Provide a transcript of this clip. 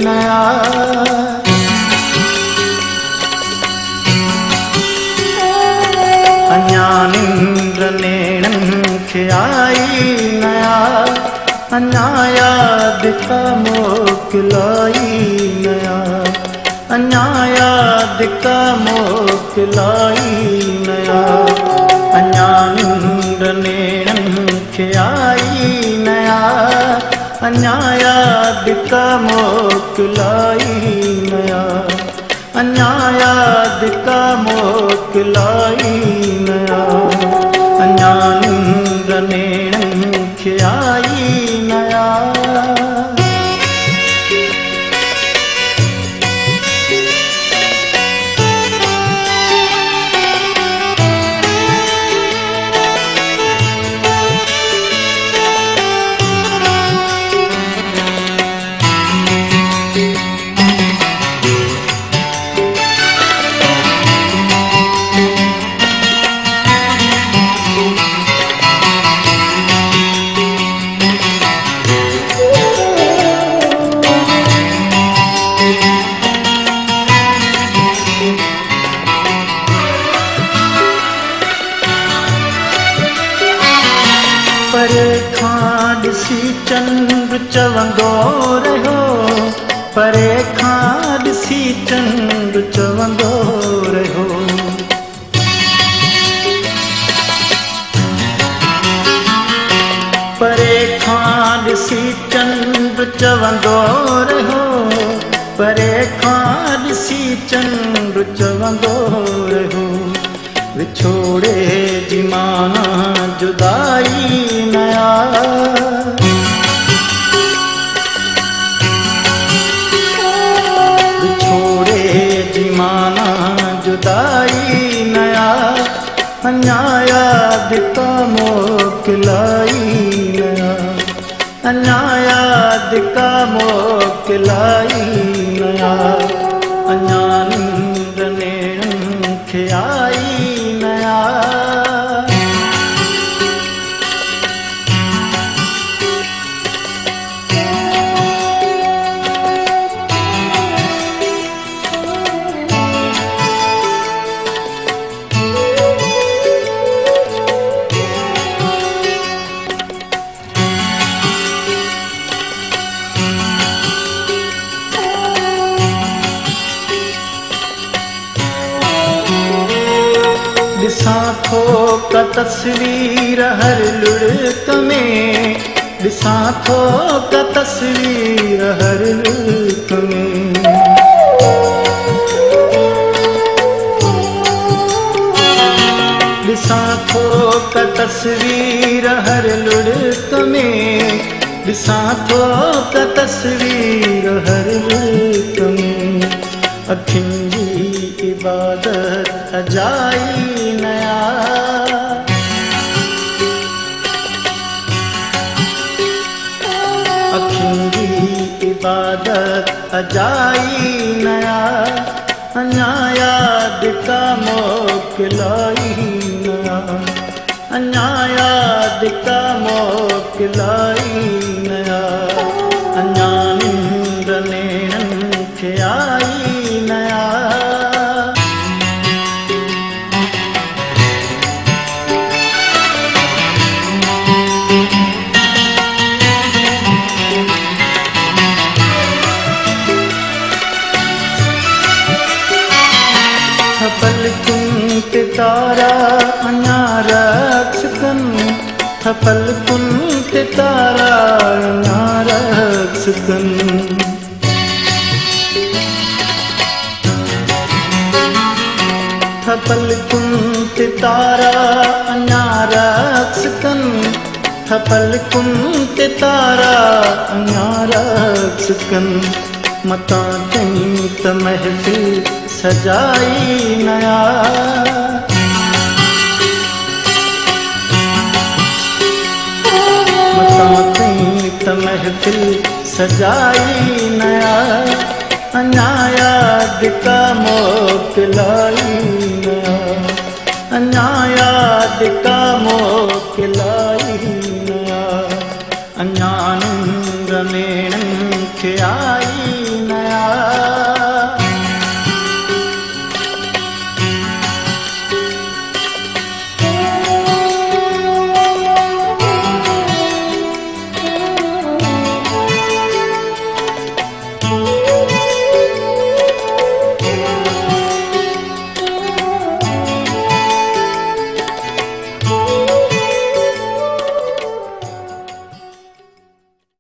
नया अञा निंद्र नेणन खे आई नया अञा याद का मोकिलाई नया अञा याद का मोकिलाई नया अञा निंद्र नेणन खे आई नया अञा याद का मोकिलाई नया अञा याद का मोकिलाई नया अञा निंद्र नेणन खे आई नया परे खां ॾिसी चंद्र चवंदो रहियो परे खां ॾिसी चंद्र चवंदो रहियो परे खां ॾिसी चंद्र चवंदो रहियो परे खां ॾिसी चंद्र चवंदो रहियो विछोड़े जी माना जुदाई नया विछोड़े जी माना जुदाई नया अञा याद का मोकिलाई नया अञा याद का मोकिलाई नया अञा निंद्र नेणन खे आई नया ॾिसां थो का तस्वीर हर लुढ़क में ॾिसां थो का तस्वीर हर लुढ़क में ॾिसां थो का तस्वीर हर लुढ़क में ॾिसां थो का तस्वीर हर लुढ़क में अखियुनि जी इबादत अजाई नया अखियुनि जी इबादत अजाई नया अञा याद का मोकिलाई नया अञा याद का मोकिलाई नया अञा निंद्र नेणन खे आई नया पलकुनि ते तारा अञा रक्स कनि पलकुनि ते तारा अञा रक्स कनि पलकुनि ते तारा अञा रक्स कनि पलकुनि ते तारा अञा रक्स कनि मतां चई त महफ़िल सजाई नया मतां चई त महफ़िल सजाई नया अञा याद का मोकिलाई